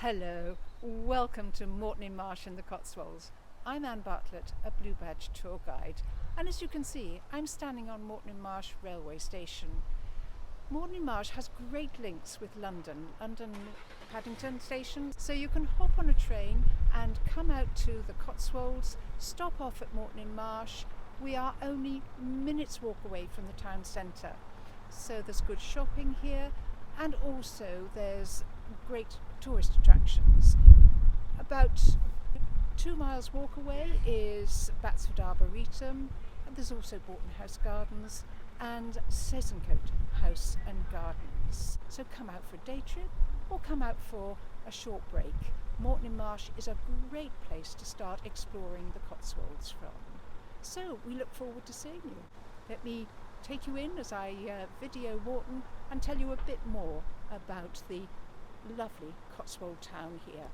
Hello, welcome to Moreton-in-Marsh in the Cotswolds. I'm Anne Bartlett, a Blue Badge tour guide, and as you can see, I'm standing on Moreton-in-Marsh railway station. Moreton-in-Marsh has great links with London Paddington Station, so you can hop on a train and come out to the Cotswolds, stop off at Moreton-in-Marsh. We are only minutes walk away from the town centre, so there's good shopping here, and also there's great tourist attractions. About 2 miles walk away is Batsford Arboretum, and there's also Boughton House Gardens and Sesencote House and Gardens. So come out for a day trip or come out for a short break. Moreton-in-Marsh is a great place to start exploring the Cotswolds from. So we look forward to seeing you. Let me take you in as I video Moreton and tell you a bit more about the lovely Cotswold town here.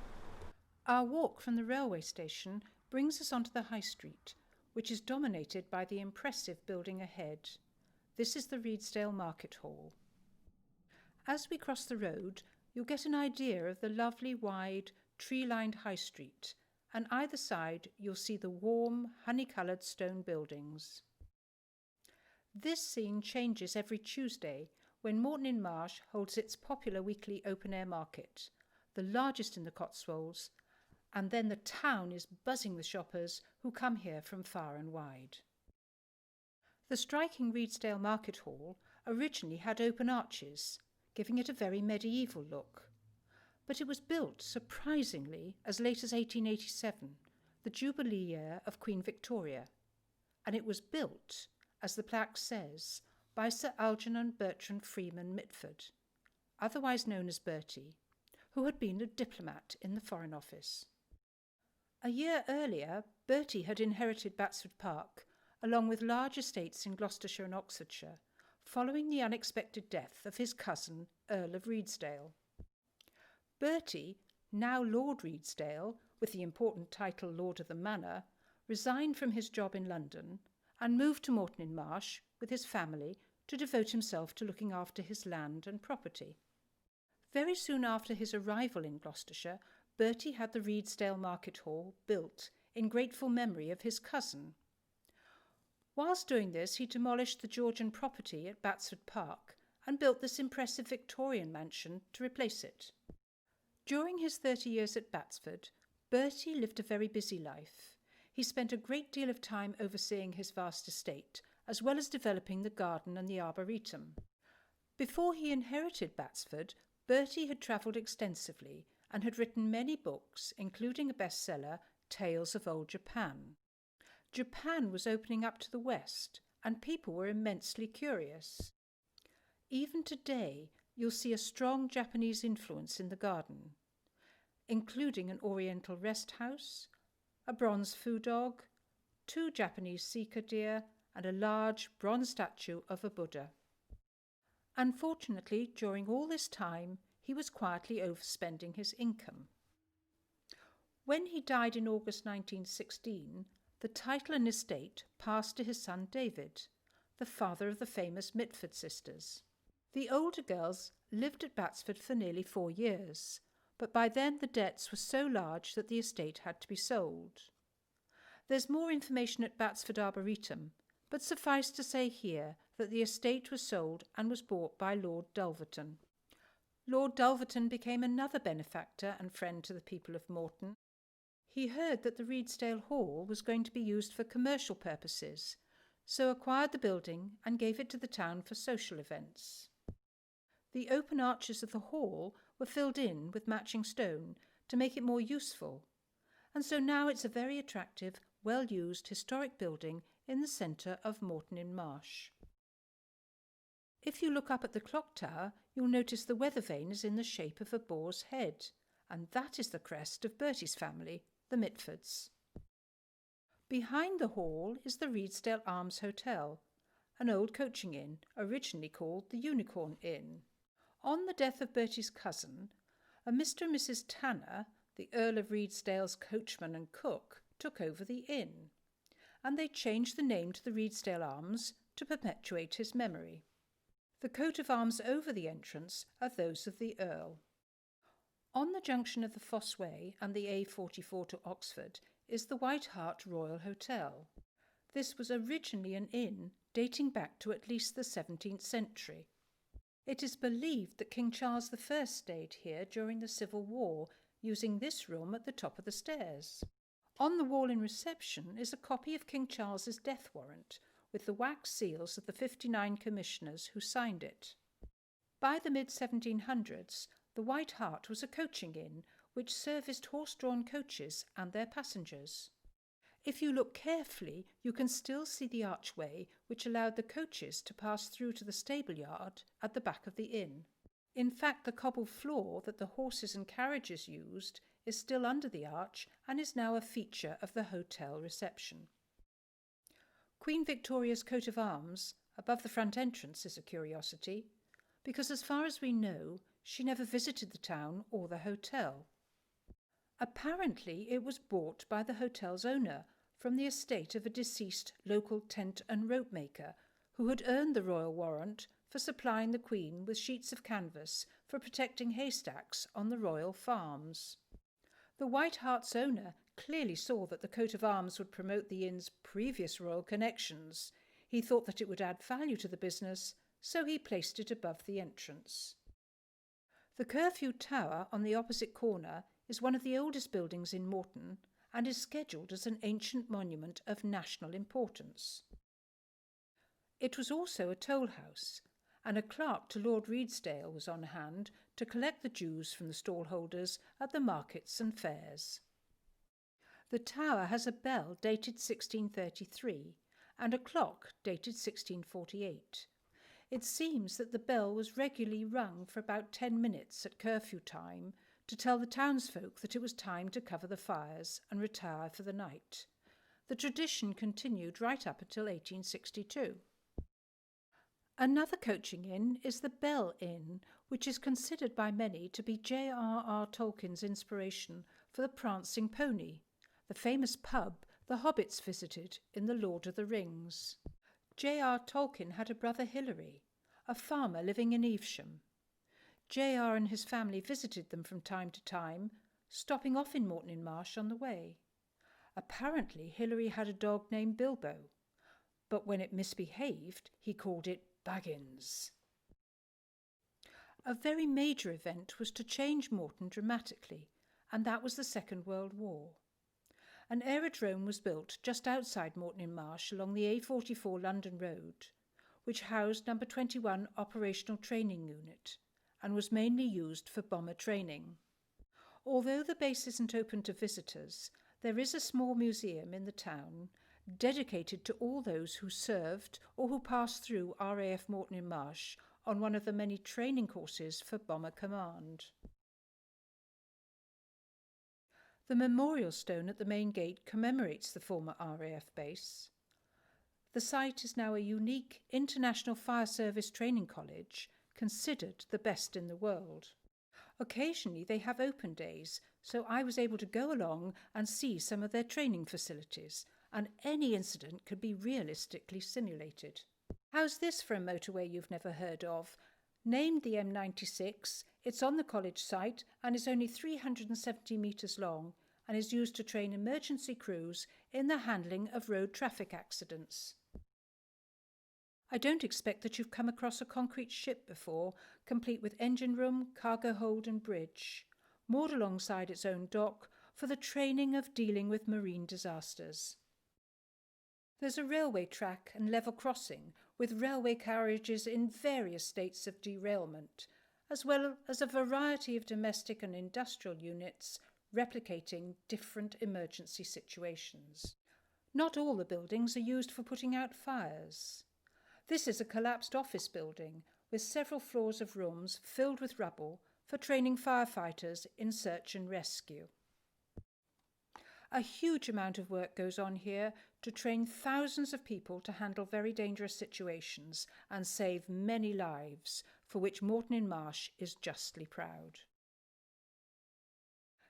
Our walk from the railway station brings us onto the High Street, which is dominated by the impressive building ahead. This is the Reedsdale Market Hall. As we cross the road, you'll get an idea of the lovely, wide, tree-lined High Street, and either side you'll see the warm, honey-coloured stone buildings. This scene changes every Tuesday when Moreton-in-Marsh holds its popular weekly open-air market, the largest in the Cotswolds, and then the town is buzzing with shoppers who come here from far and wide. The striking Reedsdale Market Hall originally had open arches, giving it a very medieval look, but it was built, surprisingly, as late as 1887, the Jubilee year of Queen Victoria, and it was built, as the plaque says, by Sir Algernon Bertrand Freeman Mitford, otherwise known as Bertie, who had been a diplomat in the Foreign Office. A year earlier, Bertie had inherited Batsford Park, along with large estates in Gloucestershire and Oxfordshire, following the unexpected death of his cousin, Earl of Reedsdale. Bertie, now Lord Reedsdale, with the important title Lord of the Manor, resigned from his job in London and moved to Moreton-in-Marsh with his family to devote himself to looking after his land and property. Very soon after his arrival in Gloucestershire, Bertie had the Reedsdale Market Hall built in grateful memory of his cousin. Whilst doing this, he demolished the Georgian property at Batsford Park and built this impressive Victorian mansion to replace it. During his 30 years at Batsford, Bertie lived a very busy life. He spent a great deal of time overseeing his vast estate, as well as developing the garden and the arboretum. Before he inherited Batsford, Bertie had travelled extensively and had written many books, including a bestseller, Tales of Old Japan. Japan was opening up to the west, and people were immensely curious. Even today, you'll see a strong Japanese influence in the garden, including an oriental rest house, a bronze foo dog, 2 Japanese sika deer, and a large bronze statue of a Buddha. Unfortunately, during all this time, he was quietly overspending his income. When he died in August 1916, the title and estate passed to his son David, the father of the famous Mitford sisters. The older girls lived at Batsford for nearly 4 years, but by then the debts were so large that the estate had to be sold. There's more information at Batsford Arboretum, but suffice to say here that the estate was sold and was bought by Lord Dulverton. Lord Dulverton became another benefactor and friend to the people of Moreton. He heard that the Reedsdale Hall was going to be used for commercial purposes, so acquired the building and gave it to the town for social events. The open arches of the hall were filled in with matching stone to make it more useful, and so now it's a very attractive, well-used historic building in the centre of Moreton-in-Marsh. If you look up at the clock tower, you'll notice the weather vane is in the shape of a boar's head, and that is the crest of Bertie's family, the Mitfords. Behind the hall is the Reedsdale Arms Hotel, an old coaching inn, originally called the Unicorn Inn. On the death of Bertie's cousin, a Mr. and Mrs. Tanner, the Earl of Reedsdale's coachman and cook, took over the inn, and they changed the name to the Reedsdale Arms to perpetuate his memory. The coat of arms over the entrance are those of the Earl. On the junction of the Fosse Way and the A44 to Oxford is the White Hart Royal Hotel. This was originally an inn dating back to at least the 17th century. It is believed that King Charles I stayed here during the Civil War, using this room at the top of the stairs. On the wall in reception is a copy of King Charles's death warrant, with the wax seals of the 59 commissioners who signed it. By the mid-1700s, the White Hart was a coaching inn which serviced horse-drawn coaches and their passengers. If you look carefully, you can still see the archway which allowed the coaches to pass through to the stable yard at the back of the inn. In fact, the cobbled floor that the horses and carriages used is still under the arch and is now a feature of the hotel reception. Queen Victoria's coat of arms above the front entrance is a curiosity, because as far as we know, she never visited the town or the hotel. Apparently, it was bought by the hotel's owner from the estate of a deceased local tent and rope maker who had earned the royal warrant for supplying the Queen with sheets of canvas for protecting haystacks on the royal farms. The White Hart's owner clearly saw that the coat of arms would promote the inn's previous royal connections. He thought that it would add value to the business, so he placed it above the entrance. The Curfew Tower on the opposite corner is one of the oldest buildings in Moreton and is scheduled as an ancient monument of national importance. It was also a toll house, and a clerk to Lord Reedsdale was on hand to collect the dues from the stallholders at the markets and fairs. The tower has a bell dated 1633 and a clock dated 1648. It seems that the bell was regularly rung for about 10 minutes at curfew time to tell the townsfolk that it was time to cover the fires and retire for the night. The tradition continued right up until 1862. Another coaching inn is the Bell Inn, which is considered by many to be J.R.R. Tolkien's inspiration for the Prancing Pony, the famous pub the hobbits visited in The Lord of the Rings. J.R. Tolkien had a brother Hilary, a farmer living in Evesham. J.R. and his family visited them from time to time, stopping off in Moreton-in-Marsh on the way. Apparently Hilary had a dog named Bilbo, but when it misbehaved, he called it Baggins. A very major event was to change Moreton dramatically, and that was the Second World War. An aerodrome was built just outside Moreton-in-Marsh along the A44 London Road, which housed No. 21 Operational Training Unit and was mainly used for bomber training. Although the base isn't open to visitors, there is a small museum in the town dedicated to all those who served or who passed through RAF Moreton-in-Marsh on one of the many training courses for Bomber Command. The memorial stone at the main gate commemorates the former RAF base. The site is now a unique international fire service training college, considered the best in the world. Occasionally they have open days, so I was able to go along and see some of their training facilities, and any incident could be realistically simulated. How's this for a motorway you've never heard of? Named the M96, it's on the college site and is only 370 metres long and is used to train emergency crews in the handling of road traffic accidents. I don't expect that you've come across a concrete ship before, complete with engine room, cargo hold and bridge, moored alongside its own dock for the training of dealing with marine disasters. There's a railway track and level crossing with railway carriages in various states of derailment, as well as a variety of domestic and industrial units replicating different emergency situations. Not all the buildings are used for putting out fires. This is a collapsed office building with several floors of rooms filled with rubble for training firefighters in search and rescue. A huge amount of work goes on here to train thousands of people to handle very dangerous situations and save many lives, for which Moreton-in-Marsh is justly proud.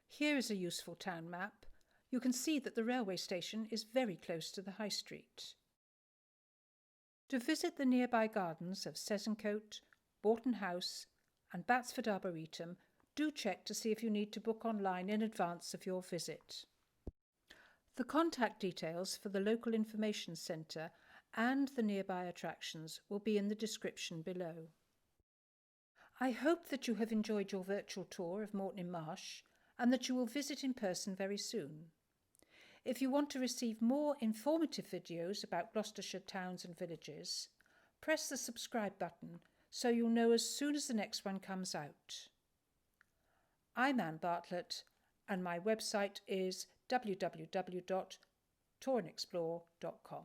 Here is a useful town map. You can see that the railway station is very close to the High Street. To visit the nearby gardens of Sesencote, Boughton House and Batsford Arboretum, do check to see if you need to book online in advance of your visit. The contact details for the local information centre and the nearby attractions will be in the description below. I hope that you have enjoyed your virtual tour of Moreton-in-Marsh and that you will visit in person very soon. If you want to receive more informative videos about Gloucestershire towns and villages, press the subscribe button so you'll know as soon as the next one comes out. I'm Anne Bartlett and my website is www.touringexplore.com.